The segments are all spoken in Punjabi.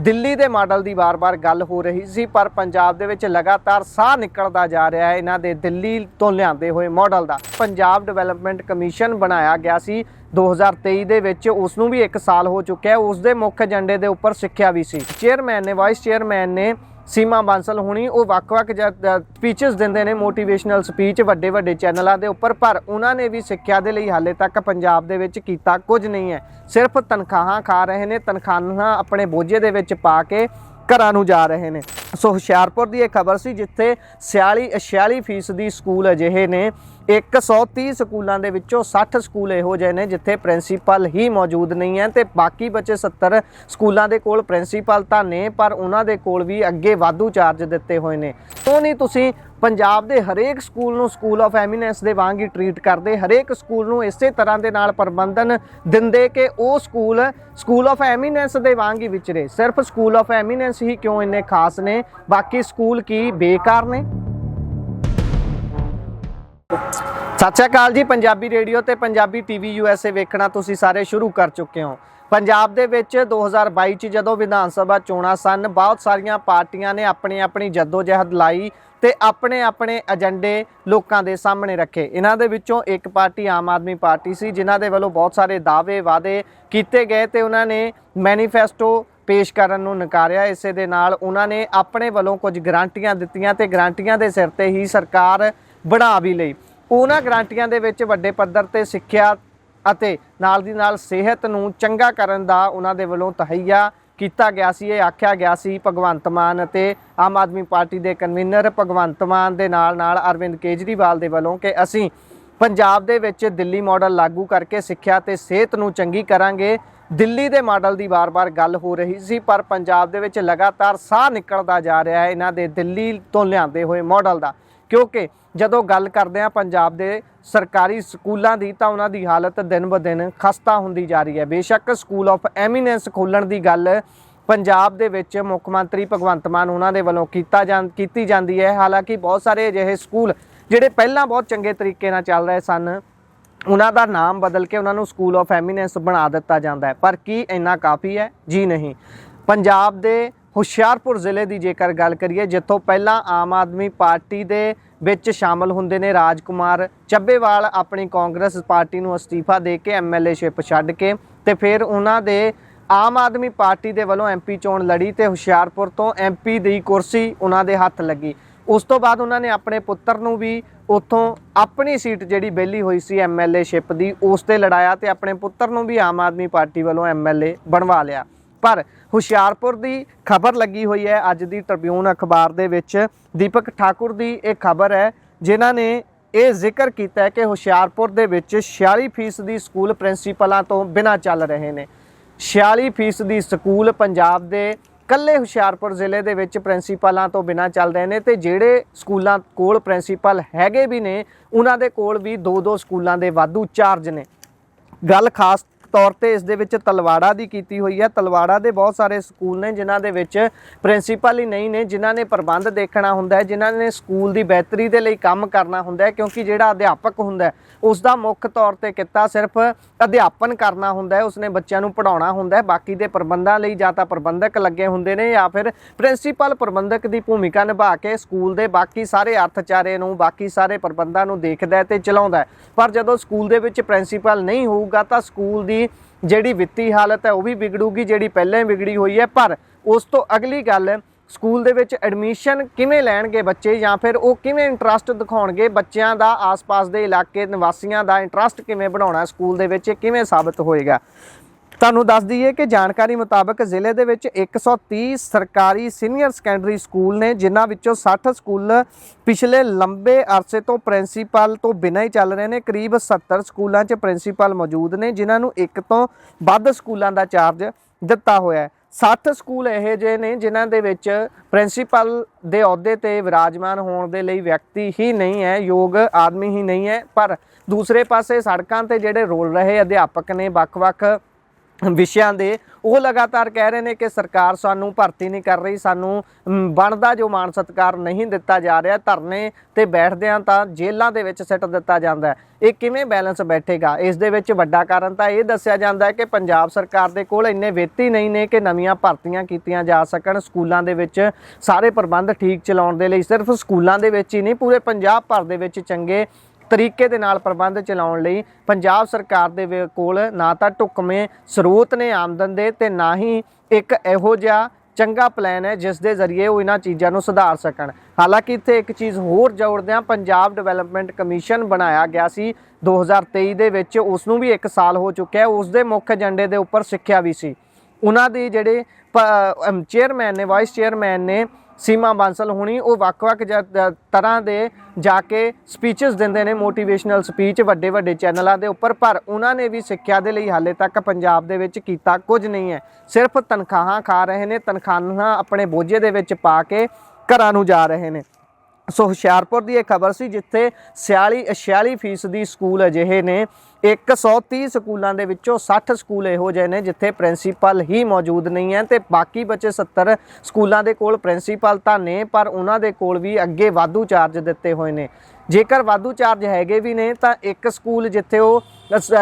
दिल्ली के मॉडल की बार बार गल हो रही सी, पर पंजाब दे विच लगातार साह निकलता जा रहा है इन्हां दे दिल्ली तो लिआंदे होए मॉडल का। पंजाब डिवेलपमेंट कमीशन बनाया गया सी 2023 ਦੇ ਵਿੱਚ, ਉਸ ਨੂੰ ਵੀ 1 ਸਾਲ ਹੋ ਚੁੱਕਿਆ। ਉਸ ਦੇ ਮੁੱਖ ਏਜੰਡੇ ਦੇ ਉੱਪਰ ਸਿੱਖਿਆ ਵੀ ਸੀ। ਚੇਅਰਮੈਨ ਨੇ, ਵਾइस ਚੇਅਰਮੈਨ ਨੇ सीमा बांसल हुणी ਉਹ ਵੱਖ-ਵੱਖ ਸਪੀਚਸ ਦਿੰਦੇ ਨੇ, ਮੋਟੀਵੇਸ਼ਨਲ ਸਪੀਚ ਵੱਡੇ ਚੈਨਲਾਂ ਦੇ ਉੱਪਰ, ਪਰ ਉਹਨਾਂ ਨੇ ਵੀ ਸਿੱਖਿਆ ਦੇ ਲਈ ਹਾਲੇ ਤੱਕ ਪੰਜਾਬ ਦੇ ਵਿੱਚ ਕੀਤਾ ਕੁਝ ਨਹੀਂ ਹੈ। ਸਿਰਫ ਤਨਖਾਹਾਂ ਖਾ ਰਹੇ ਨੇ, ਤਨਖਾਹਾਂ ਆਪਣੇ ਬੋਝੇ ਦੇ ਵਿੱਚ ਪਾ ਕੇ ਘਰਾਂ ਨੂੰ ਜਾ ਰਹੇ ਨੇ। ਸੋ ਹੁਸ਼ਿਆਰਪੁਰ ਦੀ ਇਹ ਖਬਰ ਸੀ ਜਿੱਥੇ 46% ਸਕੂਲ ਅਜਿਹੇ ਨੇ, 130 ਸਕੂਲਾਂ ਦੇ ਵਿੱਚੋਂ 60 ਸਕੂਲ ਇਹੋ ਜਿਹੇ ਨੇ ਜਿੱਥੇ ਪ੍ਰਿੰਸੀਪਲ ਹੀ ਮੌਜੂਦ ਨਹੀਂ ਹੈ ਤੇ ਬਾਕੀ ਬਚੇ 70 ਸਕੂਲਾਂ ਦੇ ਕੋਲ ਪ੍ਰਿੰਸੀਪਲ ਤਾਂ ਨੇ, ਪਰ ਉਹਨਾਂ ਦੇ ਕੋਲ ਵੀ ਅੱਗੇ ਵਾਧੂ ਚਾਰਜ ਦਿੱਤੇ ਹੋਏ ਨੇ। ਕਿਉਂ ਨਹੀਂ ਤੁਸੀਂ ਪੰਜਾਬ ਦੇ ਹਰੇਕ ਸਕੂਲ ਨੂੰ ਸਕੂਲ ਆਫ ਐਮੀਨੈਂਸ ਦੇ ਵਾਂਗ ਹੀ ਟਰੀਟ ਕਰਦੇ, ਹਰੇਕ ਸਕੂਲ ਨੂੰ ਇਸੇ ਤਰ੍ਹਾਂ ਦੇ ਨਾਲ ਪ੍ਰਬੰਧਨ ਦਿੰਦੇ ਕਿ ਉਹ ਸਕੂਲ ਆਫ ਐਮੀਨੈਂਸ ਦੇ ਵਾਂਗ ਹੀ ਵਿਚਰੇ। ਸਿਰਫ ਸਕੂਲ ਆਫ ਐਮੀਨੈਂਸ ਹੀ ਕਿਉਂ ਇੰਨੇ ਖਾਸ ਨੇ, ਬਾਕੀ ਸਕੂਲ ਕੀ ਬੇਕਾਰ ਨੇ? ਸਤਿ ਸ਼੍ਰੀ ਅਕਾਲ ਜੀ। ਪੰਜਾਬੀ ਰੇਡੀਓ ਤੇ ਪੰਜਾਬੀ ਟੀਵੀ USA ਵੇਖਣਾ ਤੁਸੀਂ ਸਾਰੇ ਸ਼ੁਰੂ ਕਰ ਚੁੱਕੇ ਹੋ। ਪੰਜਾਬ ਦੇ ਵਿੱਚ 2022 ਚ ਜਦੋਂ ਵਿਧਾਨ ਸਭਾ ਚੋਣਾਂ ਸਨ, ਬਹੁਤ ਸਾਰੀਆਂ ਪਾਰਟੀਆਂ ਨੇ ਆਪਣੀ ਜਦੋਜਹਿਦ ਲਾਈ ਤੇ ਆਪਣੇ ਏਜੰਡੇ ਲੋਕਾਂ ਦੇ ਸਾਹਮਣੇ ਰੱਖੇ। ਇਹਨਾਂ ਦੇ ਵਿੱਚੋਂ ਇੱਕ ਪਾਰਟੀ ਆਮ ਆਦਮੀ ਪਾਰਟੀ ਸੀ, ਜਿਨ੍ਹਾਂ ਦੇ ਵੱਲੋਂ ਬਹੁਤ ਸਾਰੇ ਦਾਅਵੇ ਵਾਅਦੇ ਕੀਤੇ ਗਏ ਤੇ ਉਹਨਾਂ ਨੇ ਮੈਨੀਫੈਸਟੋ ਪੇਸ਼ ਕਰਨ ਨੂੰ ਨਕਾਰਿਆ। ਇਸੇ ਦੇ ਨਾਲ ਉਹਨਾਂ ਨੇ ਆਪਣੇ ਵੱਲੋਂ ਕੁਝ ਗਰੰਟੀਆਂ ਦਿੱਤੀਆਂ ਤੇ ਗਰੰਟੀਆਂ ਦੇ ਸਿਰ ਤੇ ਹੀ ਸਰਕਾਰ ਬਣਾ ਵੀ ਲਈ। ਉਹਨਾਂ ਗਰੰਟੀਆਂ ਦੇ ਵਿੱਚ ਵੱਡੇ ਪੱਧਰ ਤੇ ਸਿੱਖਿਆ ਅਤੇ ਨਾਲ ਦੀ ਨਾਲ ਸਿਹਤ ਨੂੰ ਚੰਗਾ ਕਰਨ ਦਾ ਉਹਨਾਂ ਦੇ ਵੱਲੋਂ ਤਹਈਆ ਕੀਤਾ ਗਿਆ ਸੀ। ਇਹ ਆਖਿਆ ਗਿਆ ਸੀ ਭਗਵੰਤ ਮਾਨ ਅਤੇ ਆਮ ਆਦਮੀ ਪਾਰਟੀ ਦੇ ਕਨਵੀਨਰ ਭਗਵੰਤ ਮਾਨ ਦੇ ਨਾਲ ਅਰਵਿੰਦ ਕੇਜਰੀਵਾਲ ਦੇ ਵੱਲੋਂ ਕਿ ਅਸੀਂ ਪੰਜਾਬ ਦੇ ਵਿੱਚ ਦਿੱਲੀ ਮਾਡਲ ਲਾਗੂ ਕਰਕੇ ਸਿੱਖਿਆ ਤੇ ਸਿਹਤ ਨੂੰ ਚੰਗੀ ਕਰਾਂਗੇ। ਦਿੱਲੀ ਦੇ ਮਾਡਲ ਦੀ ਬਾਰ-ਬਾਰ ਗੱਲ ਹੋ ਰਹੀ ਸੀ, ਪਰ ਪੰਜਾਬ ਦੇ ਵਿੱਚ ਲਗਾਤਾਰ ਸਾਹ ਨਿਕਲਦਾ ਜਾ ਰਿਹਾ ਹੈ ਇਹਨਾਂ ਦੇ ਦਿੱਲੀ ਤੋਂ ਲਿਆਂਦੇ ਹੋਏ ਮਾਡਲ ਦਾ। ਕਿਉਂਕਿ ਜਦੋਂ ਗੱਲ ਕਰਦੇ ਹਾਂ ਪੰਜਾਬ ਦੇ ਸਰਕਾਰੀ ਸਕੂਲਾਂ ਦੀ ਤਾਂ ਉਹਨਾਂ ਦੀ ਹਾਲਤ ਦਿਨ ਬ ਦਿਨ ਖਸਤਾ ਹੁੰਦੀ ਜਾ ਰਹੀ ਹੈ। ਬੇਸ਼ੱਕ ਸਕੂਲ ਆਫ ਐਮੀਨੈਂਸ ਖੋਲ੍ਹਣ ਦੀ ਗੱਲ ਪੰਜਾਬ ਦੇ ਵਿੱਚ ਮੁੱਖ ਮੰਤਰੀ ਭਗਵੰਤ ਮਾਨ ਉਹਨਾਂ ਦੇ ਵੱਲੋਂ ਕੀਤੀ ਜਾਂਦੀ ਹੈ। ਹਾਲਾਂਕਿ ਬਹੁਤ ਸਾਰੇ ਅਜਿਹੇ ਸਕੂਲ ਜਿਹੜੇ ਪਹਿਲਾਂ ਬਹੁਤ ਚੰਗੇ ਤਰੀਕੇ ਨਾਲ ਚੱਲ ਰਹੇ ਸਨ, ਉਹਨਾਂ ਦਾ ਨਾਮ ਬਦਲ ਕੇ ਉਹਨਾਂ ਨੂੰ ਸਕੂਲ ਆਫ ਐਮੀਨੈਂਸ ਬਣਾ ਦਿੱਤਾ ਜਾਂਦਾ ਹੈ। ਪਰ ਕੀ ਇੰਨਾ ਕਾਫੀ ਹੈ? ਜੀ ਨਹੀਂ। ਪੰਜਾਬ ਦੇ ਹੁਸ਼ਿਆਰਪੁਰ ਜ਼ਿਲ੍ਹੇ ਦੀ ਜੇਕਰ ਗੱਲ ਕਰੀਏ, ਜਿੱਥੋਂ ਪਹਿਲਾਂ ਆਮ ਆਦਮੀ ਪਾਰਟੀ ਦੇ ਵਿੱਚ ਸ਼ਾਮਲ ਹੁੰਦੇ ਨੇ ਰਾਜਕੁਮਾਰ ਚੱਬੇਵਾਲ, ਆਪਣੀ ਕਾਂਗਰਸ ਪਾਰਟੀ ਨੂੰ ਅਸਤੀਫਾ ਦੇ ਕੇ MLA-ਸ਼ਿਪ ਛੱਡ ਕੇ, ਤੇ ਫਿਰ ਉਹਨਾਂ ਦੇ ਆਮ ਆਦਮੀ ਪਾਰਟੀ ਦੇ ਵੱਲੋਂ MP ਚੋਣ ਲੜੀ ਤੇ ਹੁਸ਼ਿਆਰਪੁਰ ਤੋਂ MP ਦੀ ਕੁਰਸੀ ਉਹਨਾਂ ਦੇ ਹੱਥ ਲੱਗੀ। ਉਸ ਤੋਂ ਬਾਅਦ ਉਹਨਾਂ ਨੇ ਆਪਣੇ ਪੁੱਤਰ ਨੂੰ ਵੀ ਉੱਥੋਂ ਆਪਣੀ ਸੀਟ ਜਿਹੜੀ ਵਿਹਲੀ ਹੋਈ ਸੀ MLA-ਸ਼ਿਪ ਦੀ, ਉਸ 'ਤੇ ਲੜਾਇਆ ਤੇ ਆਪਣੇ ਪੁੱਤਰ ਨੂੰ ਵੀ ਆਮ ਆਦਮੀ ਪਾਰਟੀ ਵੱਲੋਂ MLA ਬਣਵਾ ਲਿਆ। ਪਰ ਹੁਸ਼ਿਆਰਪੁਰ ਦੀ ਖਬਰ ਲੱਗੀ ਹੋਈ ਹੈ ਅੱਜ ਦੀ ਟ੍ਰਿਬਿਊਨ ਅਖਬਾਰ ਦੇ ਵਿੱਚ। ਦੀਪਕ ਠਾਕੁਰ ਦੀ ਇਹ ਖਬਰ ਹੈ, ਜਿਨ੍ਹਾਂ ਨੇ ਇਹ ਜ਼ਿਕਰ ਕੀਤਾ ਹੈ ਕਿ ਹੁਸ਼ਿਆਰਪੁਰ ਦੇ ਵਿੱਚ 46% ਸਕੂਲ ਪ੍ਰਿੰਸੀਪਲਾਂ ਤੋਂ ਬਿਨਾਂ ਚੱਲ ਰਹੇ ਨੇ। 46% ਸਕੂਲ ਪੰਜਾਬ ਦੇ ਕੱਲੇ ਹੁਸ਼ਿਆਰਪੁਰ ਜ਼ਿਲ੍ਹੇ ਦੇ ਵਿੱਚ ਪ੍ਰਿੰਸੀਪਲਾਂ ਤੋਂ ਬਿਨਾਂ ਚੱਲ ਰਹੇ ਨੇ ਤੇ ਜਿਹੜੇ ਸਕੂਲਾਂ ਕੋਲ ਪ੍ਰਿੰਸੀਪਲ ਹੈਗੇ ਵੀ ਨੇ, ਉਹਨਾਂ ਦੇ ਕੋਲ ਵੀ 2-2 ਸਕੂਲਾਂ ਦੇ ਵਾਧੂ ਚਾਰਜ ਨੇ। ਗੱਲ ਖਾਸ ਤੌਰ ਤੇ ਇਸ ਦੇ ਵਿੱਚ ਤਲਵਾੜਾ ਦੀ ਕੀਤੀ ਹੋਈ ਹੈ। ਤਲਵਾੜਾ ਦੇ ਬਹੁਤ ਸਾਰੇ ਸਕੂਲ ਨੇ ਜਿਨ੍ਹਾਂ ਦੇ ਵਿੱਚ ਪ੍ਰਿੰਸੀਪਲ ਹੀ ਨਹੀਂ ਨੇ, ਜਿਨ੍ਹਾਂ ਨੇ ਪ੍ਰਬੰਧ ਦੇਖਣਾ ਹੁੰਦਾ ਹੈ, ਜਿਨ੍ਹਾਂ ਨੇ ਸਕੂਲ ਦੀ ਬਿਹਤਰੀ ਦੇ ਲਈ ਕੰਮ ਕਰਨਾ ਹੁੰਦਾ ਹੈ। ਕਿਉਂਕਿ ਜਿਹੜਾ ਅਧਿਆਪਕ ਹੁੰਦਾ ਹੈ ਉਸ ਦਾ ਮੁੱਖ ਤੌਰ ਤੇ ਕਿੱਤਾ ਸਿਰਫ ਅਧਿਆਪਨ ਕਰਨਾ ਹੁੰਦਾ ਹੈ, ਉਸਨੇ ਬੱਚਿਆਂ ਨੂੰ ਪੜ੍ਹਾਉਣਾ ਹੁੰਦਾ ਹੈ। ਬਾਕੀ ਦੇ ਪ੍ਰਬੰਧਾਂ ਲਈ ਜਾਂ ਤਾਂ ਪ੍ਰਬੰਧਕ ਲੱਗੇ ਹੁੰਦੇ ਨੇ ਜਾਂ ਫਿਰ ਪ੍ਰਿੰਸੀਪਲ ਪ੍ਰਬੰਧਕ ਦੀ ਭੂਮਿਕਾ ਨਿਭਾ ਕੇ ਸਕੂਲ ਦੇ ਬਾਕੀ ਸਾਰੇ ਅਰਥਚਾਰੇ ਨੂੰ, ਬਾਕੀ ਸਾਰੇ ਪ੍ਰਬੰਧਾਂ ਨੂੰ ਦੇਖਦਾ ਤੇ ਚਲਾਉਂਦਾ। ਪਰ ਜਦੋਂ ਸਕੂਲ ਦੇ ਵਿੱਚ ਪ੍ਰਿੰਸੀਪਲ ਨਹੀਂ ਹੋਊਗਾ ਤਾਂ ਸਕੂਲ ਦੀ ਜਿਹੜੀ ਵਿੱਤੀ ਹਾਲਤ ਹੈ ਉਹ ਵੀ ਵਿਗੜੂਗੀ, ਜਿਹੜੀ ਪਹਿਲਾਂ ਹੀ ਵਿਗੜੀ ਹੋਈ ਹੈ। ਪਰ ਉਸ ਤੋਂ ਅਗਲੀ ਗੱਲ, ਸਕੂਲ ਦੇ ਵਿੱਚ ਐਡਮਿਸ਼ਨ ਕਿਵੇਂ ਲੈਣਗੇ ਬੱਚੇ, ਜਾਂ ਫਿਰ ਉਹ ਕਿਵੇਂ ਇੰਟਰਸਟ ਦਿਖਾਉਣਗੇ ਬੱਚਿਆਂ ਦਾ, ਆਸ-ਪਾਸ ਦੇ ਇਲਾਕੇ ਨਿਵਾਸੀਆਂ ਦਾ ਇੰਟਰਸਟ ਕਿਵੇਂ ਬਣਾਉਣਾ ਸਕੂਲ ਦੇ ਵਿੱਚ, ਕਿਵੇਂ ਸਾਬਤ ਹੋਏਗਾ। ਤੁਹਾਨੂੰ ਦੱਸ ਦਈਏ ਕਿ ਜਾਣਕਾਰੀ ਮੁਤਾਬਕ ਜ਼ਿਲ੍ਹੇ ਦੇ ਵਿੱਚ 130 ਸਰਕਾਰੀ ਸੀਨੀਅਰ ਸੈਕੰਡਰੀ ਸਕੂਲ ਨੇ, ਜਿਨ੍ਹਾਂ ਵਿੱਚੋਂ 60 ਸਕੂਲ ਪਿਛਲੇ ਲੰਬੇ ਅਰਸੇ ਤੋਂ ਪ੍ਰਿੰਸੀਪਲ ਤੋਂ ਬਿਨਾਂ ਹੀ ਚੱਲ ਰਹੇ ਨੇ। ਕਰੀਬ 70 ਸਕੂਲਾਂ 'ਚ ਪ੍ਰਿੰਸੀਪਲ ਮੌਜੂਦ ਨੇ, ਜਿਨ੍ਹਾਂ ਨੂੰ ਇੱਕ ਤੋਂ ਵੱਧ ਸਕੂਲਾਂ ਦਾ ਚਾਰਜ ਦਿੱਤਾ ਹੋਇਆ ਹੈ। 60 ਸਕੂਲ ਇਹੋ ਜਿਹੇ ਨੇ ਜਿਨ੍ਹਾਂ ਦੇ ਵਿੱਚ ਪ੍ਰਿੰਸੀਪਲ ਦੇ ਅਹੁਦੇ 'ਤੇ ਵਿਰਾਜਮਾਨ ਹੋਣ ਦੇ ਲਈ ਵਿਅਕਤੀ ਹੀ ਨਹੀਂ ਹੈ, ਯੋਗ ਆਦਮੀ ਹੀ ਨਹੀਂ ਹੈ। ਪਰ ਦੂਸਰੇ ਪਾਸੇ ਸੜਕਾਂ 'ਤੇ ਜਿਹੜੇ ਰੋਲ ਰਹੇ ਅਧਿਆਪਕ ਨੇ, ਵੱਖ-ਵੱਖ ਵਿਸ਼ਿਆਂ ਦੇ ਉਹ ਲਗਾਤਾਰ ਕਹਿ ਰਹੇ ਨੇ ਕਿ ਸਰਕਾਰ ਸਾਨੂੰ ਭਰਤੀ ਨਹੀਂ ਕਰ ਰਹੀ, ਸਾਨੂੰ ਬਣਦਾ ਜੋ ਮਾਣ ਸਤਿਕਾਰ ਨਹੀਂ ਦਿੱਤਾ ਜਾ ਰਿਹਾ। ਧਰਨੇ ਤੇ ਬੈਠਦਿਆਂ ਤਾਂ ਜੇਲ੍ਹਾਂ ਦੇ ਵਿੱਚ ਸਿੱਟ ਦਿੱਤਾ ਜਾਂਦਾ। ਇਹ ਕਿਵੇਂ ਬੈਲੈਂਸ ਬੈਠੇਗਾ? ਇਸ ਦੇ ਵਿੱਚ ਵੱਡਾ ਕਾਰਨ ਤਾਂ ਇਹ ਦੱਸਿਆ ਜਾਂਦਾ ਹੈ ਕਿ ਪੰਜਾਬ ਸਰਕਾਰ ਦੇ ਕੋਲ ਇੰਨੇ ਵਿੱਤ ਹੀ ਨਹੀਂ ਨੇ ਕਿ ਨਵੀਆਂ ਭਰਤੀਆਂ ਕੀਤੀਆਂ ਜਾ ਸਕਣ। ਸਕੂਲਾਂ ਦੇ ਵਿੱਚ ਸਾਰੇ ਪ੍ਰਬੰਧ ਠੀਕ ਚਲਾਉਣ ਦੇ ਲਈ ਸਿਰਫ ਸਕੂਲਾਂ ਦੇ ਵਿੱਚ ਹੀ ਨਹੀਂ, ਪੂਰੇ ਪੰਜਾਬ ਭਰ ਦੇ ਵਿੱਚ ਚੰਗੇ ਤਰੀਕੇ ਦੇ ਨਾਲ ਪ੍ਰਬੰਧ ਚਲਾਉਣ ਲਈ ਪੰਜਾਬ ਸਰਕਾਰ ਦੇ ਕੋਲ ਨਾ ਤਾਂ ਢੁਕਵੇਂ ਸਰੋਤ ਨੇ ਆਮਦਨ ਦੇ, ਤੇ ਨਾ ਹੀ ਇੱਕ ਇਹੋ ਜਿਹਾ ਚੰਗਾ ਪਲਾਨ ਹੈ ਜਿਸ ਦੇ ਜ਼ਰੀਏ ਉਹ ਇਹਨਾਂ ਚੀਜ਼ਾਂ ਨੂੰ ਸੁਧਾਰ ਸਕਣ। ਹਾਲਾਂਕਿ ਇੱਥੇ ਇੱਕ ਚੀਜ਼ ਹੋਰ ਜੋੜਦਿਆਂ, ਪੰਜਾਬ ਡਿਵੈਲਪਮੈਂਟ ਕਮਿਸ਼ਨ ਬਣਾਇਆ ਗਿਆ ਸੀ 2023 ਦੇ ਵਿੱਚ, ਉਸ ਨੂੰ ਵੀ 1 ਸਾਲ ਹੋ ਚੁੱਕਿਆ। ਉਸ ਦੇ ਮੁੱਖ ਏਜੰਡੇ ਦੇ ਉੱਪਰ ਸਿੱਖਿਆ ਵੀ ਸੀ। ਉਹਨਾਂ ਦੀ ਜਿਹੜੇ ਚੇਅਰਮੈਨ ਨੇ, ਵਾਈਸ ਚੇਅਰਮੈਨ ਨੇ ਸੀਮਾ ਬਾਂਸਲ ਹੁਣੀ, ਉਹ ਵੱਖ-ਵੱਖ ਤਰ੍ਹਾਂ ਦੇ ਜਾ ਕੇ ਸਪੀਚਸ ਦਿੰਦੇ ਨੇ, ਮੋਟੀਵੇਸ਼ਨਲ ਸਪੀਚ ਵੱਡੇ ਵੱਡੇ ਚੈਨਲਾਂ ਦੇ ਉੱਪਰ, ਪਰ ਉਹਨਾਂ ਨੇ ਵੀ ਸਿੱਖਿਆ ਦੇ ਲਈ ਹਾਲੇ ਤੱਕ ਪੰਜਾਬ ਦੇ ਵਿੱਚ ਕੀਤਾ ਕੁਝ ਨਹੀਂ ਹੈ। ਸਿਰਫ ਤਨਖਾਹਾਂ ਖਾ ਰਹੇ ਨੇ, ਤਨਖਾਹਾਂ ਆਪਣੇ ਬੋਝੇ ਦੇ ਵਿੱਚ ਪਾ ਕੇ ਘਰਾਂ ਨੂੰ ਜਾ ਰਹੇ ਨੇ। ਸੋ ਹੁਸ਼ਿਆਰਪੁਰ ਦੀ ਇਹ ਖਬਰ ਸੀ ਜਿੱਥੇ 46% ਸਕੂਲ ਅਜਿਹੇ ਨੇ, 130 ਸਕੂਲਾਂ ਦੇ ਵਿੱਚੋਂ 60 ਸਕੂਲ ਇਹੋ ਜਿਹੇ ਨੇ ਜਿੱਥੇ ਪ੍ਰਿੰਸੀਪਲ ਹੀ ਮੌਜੂਦ ਨਹੀਂ ਹੈ, ਤੇ ਬਾਕੀ ਬਚੇ 70 ਸਕੂਲਾਂ ਦੇ ਕੋਲ ਪ੍ਰਿੰਸੀਪਲ ਤਾਂ ਨੇ, ਪਰ ਉਹਨਾਂ ਦੇ ਕੋਲ ਵੀ ਅੱਗੇ ਵਾਧੂ ਚਾਰਜ ਦਿੱਤੇ ਹੋਏ ਨੇ। ਜੇਕਰ ਵਾਧੂ ਚਾਰਜ ਹੈਗੇ ਵੀ ਨੇ ਤਾਂ ਇੱਕ ਸਕੂਲ ਜਿੱਥੇ ਉਹ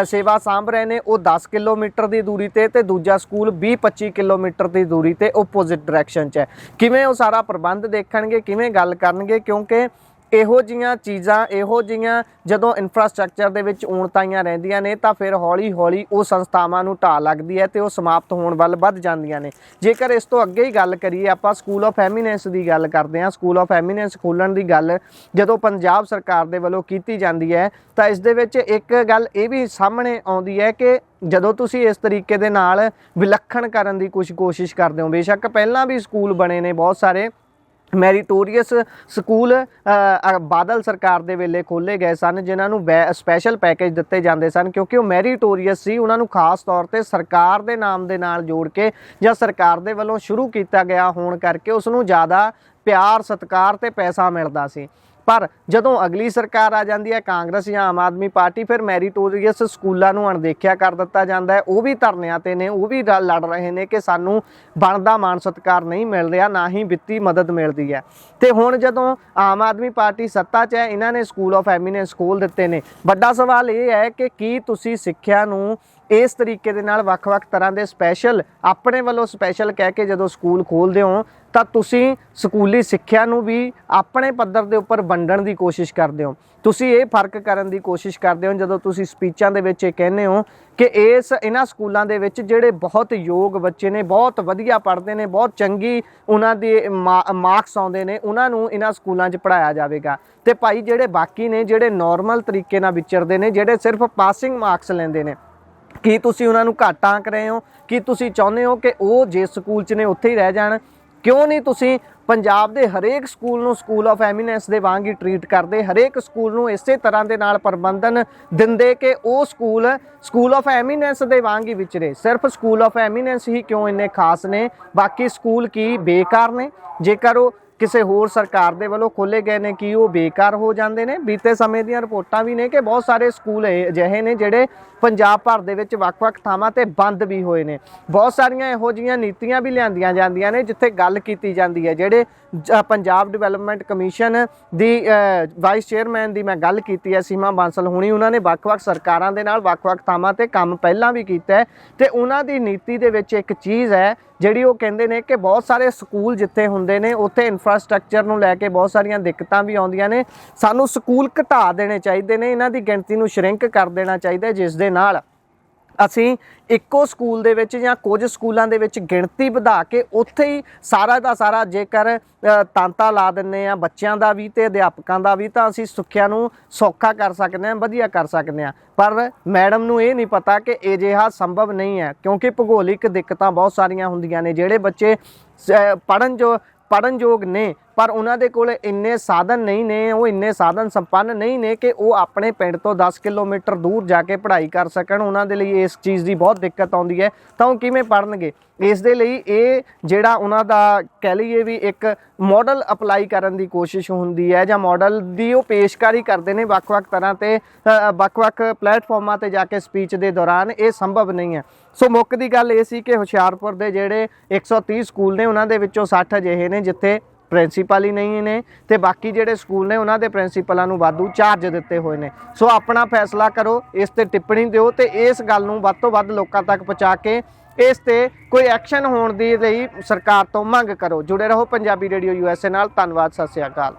ਸੇਵਾ ਸਾਂਭ ਰਹੇ ਨੇ ਉਹ 10 ਕਿਲੋਮੀਟਰ ਦੀ ਦੂਰੀ ਤੇ ਦੂਜਾ ਸਕੂਲ 20-25 ਕਿਲੋਮੀਟਰ ਦੀ ਦੂਰੀ ਤੇ ਓਪੋਜ਼ਿਟ ਡਾਇਰੈਕਸ਼ਨ 'ਚ ਹੈ। ਕਿਵੇਂ ਉਹ ਸਾਰਾ ਪ੍ਰਬੰਧ ਦੇਖਣਗੇ, ਕਿਵੇਂ ਗੱਲ ਕਰਨਗੇ? ਕਿਉਂਕਿ ਇਹੋ ਜਿਹੀਆਂ ਚੀਜ਼ਾਂ, ਇਹੋ ਜਿਹੀਆਂ ਜਦੋਂ ਇਨਫਰਾਸਟ੍ਰਕਚਰ ਦੇ ਵਿੱਚ ਊਣਤਾਈਆਂ ਰਹਿੰਦੀਆਂ ਨੇ ਤਾਂ ਫਿਰ ਹੌਲੀ ਹੌਲੀ ਉਹ ਸੰਸਥਾਵਾਂ ਨੂੰ ਢਾਹ ਲੱਗਦੀ ਹੈ ਤੇ ਉਹ ਸਮਾਪਤ ਹੋਣ ਵੱਲ ਵੱਧ ਜਾਂਦੀਆਂ ਨੇ। ਜੇਕਰ ਇਸ ਤੋਂ ਅੱਗੇ ਹੀ ਗੱਲ ਕਰੀਏ, ਆਪਾਂ ਸਕੂਲ ਆਫ ਐਮੀਨੈਂਸ ਦੀ ਗੱਲ ਕਰਦੇ ਹਾਂ। ਸਕੂਲ ਆਫ ਐਮੀਨੈਂਸ ਖੋਲ੍ਹਣ ਦੀ ਗੱਲ ਜਦੋਂ ਪੰਜਾਬ ਸਰਕਾਰ ਦੇ ਵੱਲੋਂ ਕੀਤੀ ਜਾਂਦੀ ਹੈ ਤਾਂ ਇਸ ਦੇ ਵਿੱਚ ਇੱਕ ਗੱਲ ਇਹ ਵੀ ਸਾਹਮਣੇ ਆਉਂਦੀ ਹੈ ਕਿ ਜਦੋਂ ਤੁਸੀਂ ਇਸ ਤਰੀਕੇ ਦੇ ਨਾਲ ਵਿਲੱਖਣ ਕਰਨ ਦੀ ਕੋਸ਼ਿਸ਼ ਕਰਦੇ ਹੋ, ਬੇਸ਼ੱਕ ਪਹਿਲਾਂ ਵੀ ਸਕੂਲ ਬਣੇ ਨੇ ਬਹੁਤ ਸਾਰੇ ਮੈਰੀਟੋਰੀਅਸ ਸਕੂਲ ਬਾਦਲ ਸਰਕਾਰ ਦੇ ਵੇਲੇ ਖੋਲ੍ਹੇ ਗਏ ਸਨ, ਜਿਨ੍ਹਾਂ ਨੂੰ ਸਪੈਸ਼ਲ ਪੈਕੇਜ ਦਿੱਤੇ ਜਾਂਦੇ ਸਨ ਕਿਉਂਕਿ ਉਹ ਮੈਰੀਟੋਰੀਅਸ ਸੀ। ਉਹਨਾਂ ਨੂੰ ਖਾਸ ਤੌਰ ਤੇ ਸਰਕਾਰ ਦੇ ਨਾਮ ਦੇ ਨਾਲ ਜੋੜ ਕੇ ਜਾਂ ਸਰਕਾਰ ਦੇ ਵੱਲੋਂ ਸ਼ੁਰੂ ਕੀਤਾ ਗਿਆ ਹੋਣ ਕਰਕੇ ਉਸ ਨੂੰ ਜ਼ਿਆਦਾ ਪਿਆਰ, ਸਤਿਕਾਰ ਤੇ ਪੈਸਾ ਮਿਲਦਾ ਸੀ। ਪਰ ਜਦੋਂ ਅਗਲੀ ਸਰਕਾਰ ਆ ਜਾਂਦੀ ਹੈ, ਕਾਂਗਰਸ ਜਾਂ ਆਮ ਆਦਮੀ ਪਾਰਟੀ, ਫਿਰ ਮੈਰੀਟੋਰੀਅਸ ਸਕੂਲਾਂ ਨੂੰ ਅਣਦੇਖਿਆ ਕਰ ਦਿੱਤਾ ਜਾਂਦਾ ਹੈ। ਉਹ ਵੀ ਧਰਨਿਆਂ ਤੇ ਨੇ, ਉਹ ਵੀ ਲੜ ਰਹੇ ਨੇ ਕਿ ਸਾਨੂੰ ਬਣਦਾ ਮਾਣ ਸਤਿਕਾਰ ਨਹੀਂ ਮਿਲ ਰਿਹਾ, ਨਾ ਹੀ ਵਿੱਤੀ ਮਦਦ ਮਿਲਦੀ ਹੈ। ਤੇ ਹੁਣ ਜਦੋਂ ਆਮ ਆਦਮੀ ਪਾਰਟੀ ਸੱਤਾ 'ਚ ਹੈ, ਇਹਨਾਂ ਨੇ ਸਕੂਲ ਆਫ ਐਮੀਨੈਂਸ ਖੋਲ੍ਹ ਦਿੱਤੇ ਨੇ। ਵੱਡਾ ਸਵਾਲ ਇਹ ਹੈ ਕਿ ਕੀ ਤੁਸੀਂ ਸਿੱਖਿਆ ਨੂੰ ਇਸ ਤਰੀਕੇ ਦੇ ਨਾਲ ਵੱਖ-ਵੱਖ ਤਰ੍ਹਾਂ ਦੇ ਸਪੈਸ਼ਲ, ਆਪਣੇ ਵੱਲੋਂ ਸਪੈਸ਼ਲ ਕਹਿ ਕੇ ਜਦੋਂ ਸਕੂਲ ਖੋਲ੍ਹਦੇ ਹੋ ਤਾਂ ਤੁਸੀਂ ਸਕੂਲੀ ਸਿੱਖਿਆ ਨੂੰ ਵੀ ਆਪਣੇ ਪੱਧਰ ਦੇ ਉੱਪਰ ਵੰਡਣ ਦੀ ਕੋਸ਼ਿਸ਼ ਕਰਦੇ ਹੋ। ਤੁਸੀਂ ਇਹ ਫਰਕ ਕਰਨ ਦੀ ਕੋਸ਼ਿਸ਼ ਕਰਦੇ ਹੋ ਜਦੋਂ ਤੁਸੀਂ ਸਪੀਚਾਂ ਦੇ ਵਿੱਚ ਇਹ ਕਹਿੰਦੇ ਹੋ ਕਿ ਇਹਨਾਂ ਸਕੂਲਾਂ ਦੇ ਵਿੱਚ ਜਿਹੜੇ ਬਹੁਤ ਯੋਗ ਬੱਚੇ ਨੇ, ਬਹੁਤ ਵਧੀਆ ਪੜ੍ਹਦੇ ਨੇ, ਬਹੁਤ ਚੰਗੀ ਉਹਨਾਂ ਦੇ ਮਾਰਕਸ ਆਉਂਦੇ ਨੇ, ਉਹਨਾਂ ਨੂੰ ਇਹਨਾਂ ਸਕੂਲਾਂ 'ਚ ਪੜ੍ਹਾਇਆ ਜਾਵੇਗਾ। ਤੇ ਭਾਈ ਜਿਹੜੇ ਬਾਕੀ ਨੇ, ਜਿਹੜੇ ਨੋਰਮਲ ਤਰੀਕੇ ਨਾਲ ਵਿਚਰਦੇ ਨੇ, ਜਿਹੜੇ ਸਿਰਫ ਪਾਸਿੰਗ ਮਾਰਕਸ ਲੈਂਦੇ ਨੇ, ਕੀ ਤੁਸੀਂ ਉਹਨਾਂ ਨੂੰ ਘੱਟ ਆਂਕ ਰਹੇ ਹੋ? ਕੀ ਤੁਸੀਂ ਚਾਹੁੰਦੇ ਹੋ ਕਿ ਉਹ ਜਿਸ ਸਕੂਲ 'ਚ ਨੇ ਉੱਥੇ ਹੀ ਰਹਿ ਜਾਣ? ਕਿਉਂ ਨਹੀਂ ਤੁਸੀਂ ਪੰਜਾਬ ਦੇ ਹਰੇਕ ਸਕੂਲ ਨੂੰ ਸਕੂਲ ਆਫ ਐਮੀਨੈਂਸ ਦੇ ਵਾਂਗ ਹੀ ਟਰੀਟ ਕਰਦੇ, ਹਰੇਕ ਸਕੂਲ ਨੂੰ ਇਸੇ ਤਰ੍ਹਾਂ ਦੇ ਨਾਲ ਪ੍ਰਬੰਧਨ ਦਿੰਦੇ ਕਿ ਉਹ ਸਕੂਲ ਆਫ ਐਮੀਨੈਂਸ ਦੇ ਵਾਂਗ ਹੀ ਵਿਚਰੇ? ਸਿਰਫ ਸਕੂਲ ਆਫ ਐਮੀਨੈਂਸ ਹੀ ਕਿਉਂ ਇੰਨੇ ਖਾਸ ਨੇ, ਬਾਕੀ ਸਕੂਲ ਕੀ ਬੇਕਾਰ ਨੇ? ਜੇਕਰ ਉਹ ਕਿਸੇ ਹੋਰ ਸਰਕਾਰ ਦੇ ਵੱਲੋਂ ਖੋਲ੍ਹੇ ਗਏ ਨੇ ਕੀ ਉਹ ਬੇਕਾਰ ਹੋ ਜਾਂਦੇ ਨੇ? ਬੀਤੇ ਸਮੇਂ ਦੀਆਂ ਰਿਪੋਰਟਾਂ ਵੀ ਨੇ ਕਿ ਬਹੁਤ ਸਾਰੇ ਸਕੂਲ ਅਜਿਹੇ ਨੇ ਜਿਹੜੇ ਪੰਜਾਬ ਭਰ ਦੇ ਵਿੱਚ ਵੱਖ-ਵੱਖ ਥਾਵਾਂ ਤੇ ਬੰਦ ਵੀ ਹੋਏ ਨੇ। ਬਹੁਤ ਸਾਰੀਆਂ ਇਹੋ ਜਿਹੀਆਂ ਨੀਤੀਆਂ ਵੀ ਲਿਆਂਦੀਆਂ ਜਾਂਦੀਆਂ ਨੇ ਜਿੱਥੇ ਗੱਲ ਕੀਤੀ ਜਾਂਦੀ ਹੈ। ਜਿਹੜੇ ਪੰਜਾਬ ਡਿਵੈਲਪਮੈਂਟ ਕਮਿਸ਼ਨ ਦੀ ਵਾਈਸ ਚੇਅਰਮੈਨ ਦੀ ਮੈਂ ਗੱਲ ਕੀਤੀ ਹੈ, ਸੀਮਾ ਬਾਂਸਲ ਹੁਣੀ, ਉਹਨਾਂ ਨੇ ਵੱਖ-ਵੱਖ ਸਰਕਾਰਾਂ ਦੇ ਨਾਲ ਵੱਖ-ਵੱਖ ਥਾਵਾਂ ਤੇ ਕੰਮ ਪਹਿਲਾਂ ਵੀ ਕੀਤਾ ਹੈ ਤੇ ਉਹਨਾਂ ਦੀ ਨੀਤੀ ਦੇ ਵਿੱਚ ਇੱਕ ਚੀਜ਼ ਹੈ ਜਿਹੜੀ ਉਹ ਕਹਿੰਦੇ ਨੇ ਕਿ ਬਹੁਤ ਸਾਰੇ ਸਕੂਲ ਜਿੱਥੇ ਹੁੰਦੇ ਨੇ ਉੱਥੇ ਇਨਫਰਾਸਟ੍ਰਕਚਰ ਨੂੰ ਲੈ ਕੇ ਬਹੁਤ ਸਾਰੀਆਂ ਦਿੱਕਤਾਂ ਵੀ ਆਉਂਦੀਆਂ ਨੇ। ਸਾਨੂੰ ਸਕੂਲ ਘਟਾ ਦੇਣੇ ਚਾਹੀਦੇ ਨੇ, ਇਹਨਾਂ ਦੀ ਗਿਣਤੀ ਨੂੰ ਸ਼ਰਿੰਕ ਕਰ ਦੇਣਾ ਚਾਹੀਦਾ, ਜਿਸ ਦੇ ਨਾਲ ਅਸੀਂ ਇੱਕੋ ਸਕੂਲ ਦੇ ਵਿੱਚ ਜਾਂ ਕੁਝ ਸਕੂਲਾਂ ਦੇ ਵਿੱਚ ਗਿਣਤੀ ਵਧਾ ਕੇ ਉੱਥੇ ਹੀ ਸਾਰਾ ਦਾ ਸਾਰਾ ਜੇਕਰ ਤਾਂਤਾ ਲਾ ਦਿੰਦੇ ਹਾਂ ਬੱਚਿਆਂ ਦਾ ਵੀ ਤੇ ਅਧਿਆਪਕਾਂ ਦਾ ਵੀ, ਤਾਂ ਅਸੀਂ ਸਿੱਖਿਆ ਨੂੰ ਸੌਖਾ ਕਰ ਸਕਦੇ ਹਾਂ, ਵਧੀਆ ਕਰ ਸਕਦੇ ਹਾਂ। ਪਰ ਮੈਡਮ ਨੂੰ ਇਹ ਨਹੀਂ ਪਤਾ ਕਿ ਅਜਿਹਾ ਸੰਭਵ ਨਹੀਂ ਹੈ ਕਿਉਂਕਿ ਭੂਗੋਲਿਕ ਦਿੱਕਤਾਂ ਬਹੁਤ ਸਾਰੀਆਂ ਹੁੰਦੀਆਂ ਨੇ। ਜਿਹੜੇ ਬੱਚੇ ਪੜ੍ਹਨਯੋਗ ਨੇ ਪਰ ਉਹਨਾਂ ਦੇ ਕੋਲ ਇੰਨੇ ਸਾਧਨ ਨਹੀਂ ਨੇ, ਉਹ ਇੰਨੇ ਸਾਧਨ ਸੰਪੰਨ ਨਹੀਂ ਨੇ ਕਿ ਉਹ ਆਪਣੇ ਪਿੰਡ ਤੋਂ 10 ਕਿਲੋਮੀਟਰ ਦੂਰ ਜਾ ਕੇ ਪੜ੍ਹਾਈ ਕਰ ਸਕਣ। ਉਹਨਾਂ ਦੇ ਲਈ ਇਸ ਚੀਜ਼ ਦੀ ਬਹੁਤ ਦਿੱਕਤ ਆਉਂਦੀ ਹੈ, ਤਾਂ ਉਹ ਕਿਵੇਂ ਪੜ੍ਹਨਗੇ? ਇਸ ਦੇ ਲਈ ਇਹ ਜਿਹੜਾ ਉਹਨਾਂ ਦਾ ਕਹਿ ਲਈਏ ਵੀ ਇੱਕ ਮਾਡਲ ਅਪਲਾਈ ਕਰਨ ਦੀ ਕੋਸ਼ਿਸ਼ ਹੁੰਦੀ ਹੈ, ਜਾਂ ਮਾਡਲ ਦੀ ਉਹ ਪੇਸ਼ਕਾਰੀ ਕਰਦੇ ਨੇ ਵੱਖ-ਵੱਖ ਤਰ੍ਹਾਂ ਤੇ ਵੱਖ-ਵੱਖ ਪਲੇਟਫਾਰਮਾਂ ਤੇ ਜਾ ਕੇ ਸਪੀਚ ਦੇ ਦੌਰਾਨ। ਇਹ ਸੰਭਵ ਨਹੀਂ ਹੈ। ਸੋ ਮੁੱਖ ਦੀ ਗੱਲ ਇਹ ਸੀ ਕਿ ਹੁਸ਼ਿਆਰਪੁਰ ਦੇ ਜਿਹੜੇ 130 ਸਕੂਲ ਨੇ ਉਹਨਾਂ ਦੇ ਵਿੱਚੋਂ 60 ਅਜਿਹੇ ਨੇ ਜਿੱਥੇ ਪ੍ਰਿੰਸੀਪਲ ਹੀ ਨਹੀਂ ਨੇ, ਤੇ ਬਾਕੀ ਜਿਹੜੇ ਸਕੂਲ ਨੇ ਉਹਨਾਂ ਦੇ ਪ੍ਰਿੰਸੀਪਲਾਂ ਨੂੰ ਵਾਧੂ ਚਾਰਜ ਦਿੱਤੇ ਹੋਏ ਨੇ। ਸੋ ਆਪਣਾ ਫੈਸਲਾ ਕਰੋ, ਇਸ ਤੇ ਟਿੱਪਣੀ ਦਿਓ ਤੇ ਇਸ ਗੱਲ ਨੂੰ ਵੱਧ ਤੋਂ ਵੱਧ ਲੋਕਾਂ ਤੱਕ ਪਹੁੰਚਾ ਕੇ ਇਸ ਤੇ ਕੋਈ ਐਕਸ਼ਨ ਹੋਣ ਦੀ ਲਈ ਸਰਕਾਰ ਤੋਂ ਮੰਗ ਕਰੋ। ਜੁੜੇ ਰਹੋ ਪੰਜਾਬੀ ਰੇਡੀਓ USA ਨਾਲ। ਧੰਨਵਾਦ, ਸਤਿ ਸ਼੍ਰੀ ਅਕਾਲ।